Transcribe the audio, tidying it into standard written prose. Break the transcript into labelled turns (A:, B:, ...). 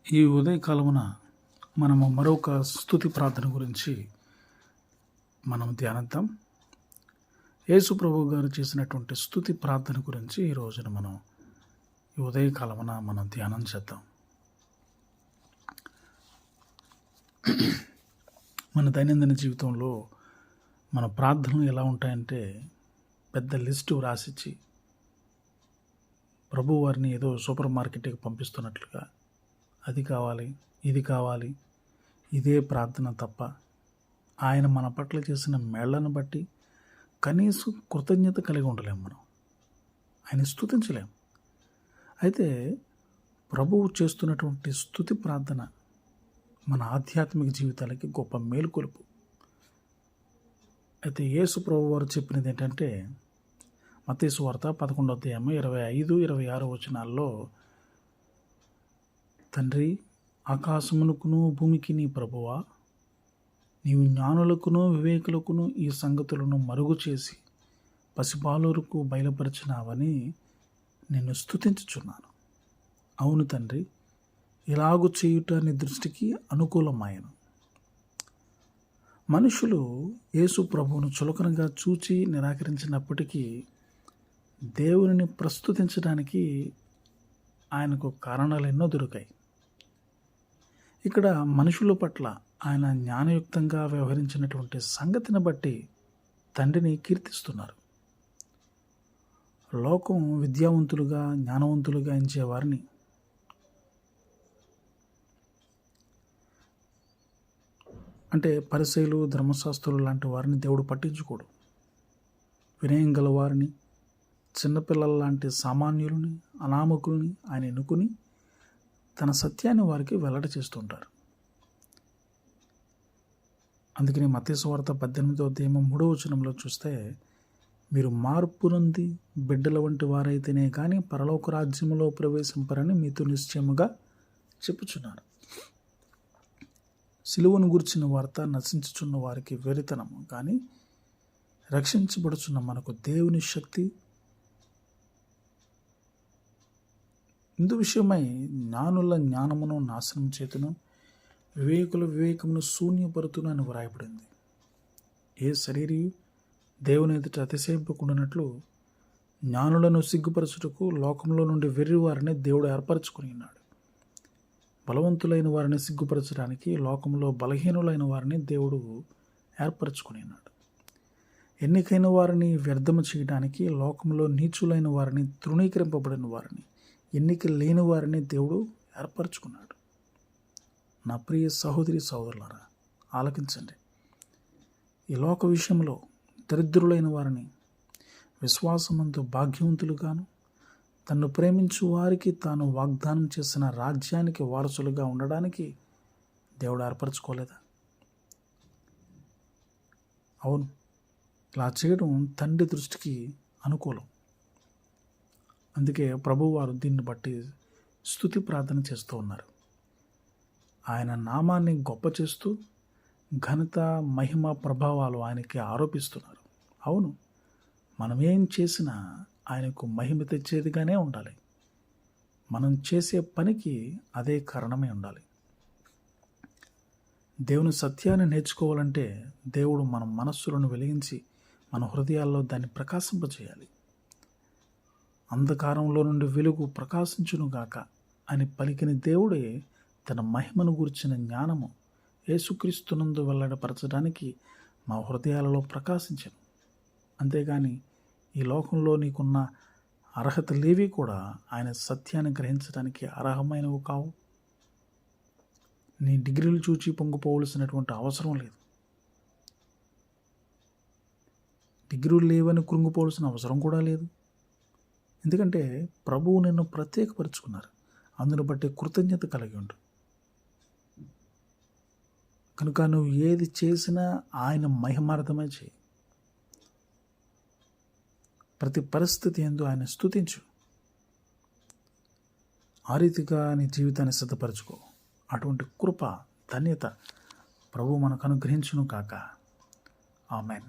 A: ఈ ఉదయకాలమున మనము మరొక స్తుతి ప్రార్థన గురించి మనం ధ్యానిద్దాం. యేసు ప్రభు గారు చేసినటువంటి స్తుతి ప్రార్థన గురించి ఈ రోజున మనం ఈ ఉదయకాలమున మనం ధ్యానం చేద్దాం. మన దైనందిన జీవితంలో మన ప్రార్థనలు ఎలా ఉంటాయంటే పెద్ద లిస్టు రాసిచ్చి ప్రభు వారిని ఏదో సూపర్ మార్కెట్కి పంపిస్తున్నట్లుగా అది కావాలి, ఇది కావాలి, ఇదే ప్రార్థన తప్ప ఆయన మన పట్ల చేసిన మేళ్లను బట్టి కనీసం కృతజ్ఞత కలిగి ఉండలేము. మనం ఆయన స్తుతించలేము. అయితే ప్రభువు చేస్తున్నటువంటి స్తుతి ప్రార్థన మన ఆధ్యాత్మిక జీవితాలకి గొప్ప మేలుకొలుపు. అయితే యేసు ప్రభు వారు చెప్పినది ఏంటంటే మత్తయి సువార్త 11వ అధ్యాయం 25, 26 వచనాల్లో, తండ్రి, ఆకాశమునకును భూమికి నీ ప్రభువా, నీవు జ్ఞానులకును వివేకులకును ఈ సంగతులను మరుగు చేసి పసిబాలురకు బయలుపరిచినావని నిన్ను స్తుతించుచున్నాను. అవును తండ్రి, ఇలాగు చేయుట నీ దృష్టికి అనుకూలమాయను. మనుషులు యేసు ప్రభువును చులకనగా చూచి నిరాకరించినప్పటికీ దేవునిని ప్రస్తుతించడానికి ఆయనకు కారణాలు ఎన్నో దొరికాయి. ఇక్కడ మనుషుల పట్ల ఆయన జ్ఞానయుక్తంగా వ్యవహరించినటువంటి సంగతిని బట్టి తండ్రిని కీర్తిస్తున్నారు. లోకం విద్యావంతులుగా జ్ఞానవంతులుగా ఎంచేవారిని, అంటే పరిసయ్యులు, ధర్మశాస్త్రులు లాంటి వారిని దేవుడు పట్టించుకోడు. వినయం గల వారిని, చిన్నపిల్లల లాంటి సామాన్యులని, అనామకుల్ని ఆయన ఎన్నుకుని తన సత్యాన్ని వారికి వెల్లడ చేస్తుంటారు. అందుకని మత్తయి సువార్త 18వ అధ్యాయం 3వ వచనంలో చూస్తే, మీరు మార్పు నొంది బిడ్డల వంటి వారైతేనే కానీ పరలోక రాజ్యములో ప్రవేశింపరని మీతో నిశ్చయముగా చెప్పుచున్నారు. సిలువను గుర్చిన వార్త నశించుచున్న వారికి వెరితనము, కానీ రక్షించబడుచున్న మనకు దేవుని శక్తి. ఇందు విషయమై జ్ఞానుల జ్ఞానమును నాశనం చేతును, వివేకుల వివేకమును శూన్యపరుతును అని వ్రాయబడింది. ఏ శరీరీ దేవుని ఎదుట అతిశయింపకుండానట్లు జ్ఞానులను సిగ్గుపరచుటకు లోకంలో నుండి వెర్రి వారిని దేవుడు ఏర్పరచుకుని ఉన్నాడు. బలవంతులైన వారిని సిగ్గుపరచడానికి లోకంలో బలహీనులైన వారిని దేవుడు ఏర్పరచుకుని ఉన్నాడు. ఎన్నికైన వారిని వ్యర్థము చేయడానికి లోకంలో నీచులైన వారిని, తృణీకరింపబడిన వారిని, ఎన్నిక లేని వారిని దేవుడు ఏర్పరచుకున్నాడు. నా ప్రియ సహోదరి సహోదరులారా, ఆలకించండి. ఈ లోక విషయంలో దరిద్రులైన వారిని విశ్వాసమందు భాగ్యవంతులుగాను, తన్ను ప్రేమించు వారికి తాను వాగ్దానం చేసిన రాజ్యానికి వారసులుగా ఉండడానికి దేవుడు ఏర్పరచుకోలేదా? అవును, ఇలా చేయడం తండ్రి దృష్టికి అనుకూలం. అందుకే ప్రభువారు దీన్ని బట్టి స్తుతి ప్రార్థన చేస్తూ ఉన్నారు. ఆయన నామాన్ని గొప్ప చేస్తూ ఘనత, మహిమ, ప్రభావాలు ఆయనకి ఆరోపిస్తున్నారు. అవును, మనం ఏం చేసినా ఆయనకు మహిమ తెచ్చేదిగానే ఉండాలి. మనం చేసే పనికి అదే కారణమై ఉండాలి. దేవుని సత్యాన్ని నేర్చుకోవాలంటే దేవుడు మన మనస్సులను వెలిగించి మన హృదయాల్లో దాన్ని ప్రకాశింపజేయాలి. అంధకారంలో నుండి వెలుగు ప్రకాశించునుగాక అని పలికిన దేవుడే తన మహిమను గురించిన జ్ఞానము యేసుక్రీస్తునందు వెల్లడపరచడానికి మా హృదయాలలో ప్రకాశించను. అంతేగాని ఈ లోకంలో నీకున్న అర్హతలేవి కూడా ఆయన సత్యాన్ని గ్రహించడానికి అర్హమైనవి కావు. నీ డిగ్రీలు చూచి పొంగిపోవలసినటువంటి అవసరం లేదు. డిగ్రీలు లేవని కృంగిపోవలసిన అవసరం కూడా లేదు. ఎందుకంటే ప్రభువు నిన్ను ప్రత్యేకపరుచుకున్నారు. అందును బట్టి కృతజ్ఞత కలిగి ఉండు. కనుక నువ్వు ఏది చేసినా ఆయన మహిమార్థమే చేయి. ప్రతి పరిస్థితి యందు ఆయన స్తుతించు. ఆ రీతిగా నీ జీవితాన్ని సిద్ధపరచుకో. అటువంటి కృప, ధన్యత ప్రభు మనకు అనుగ్రహించును కాక. ఆమేన్.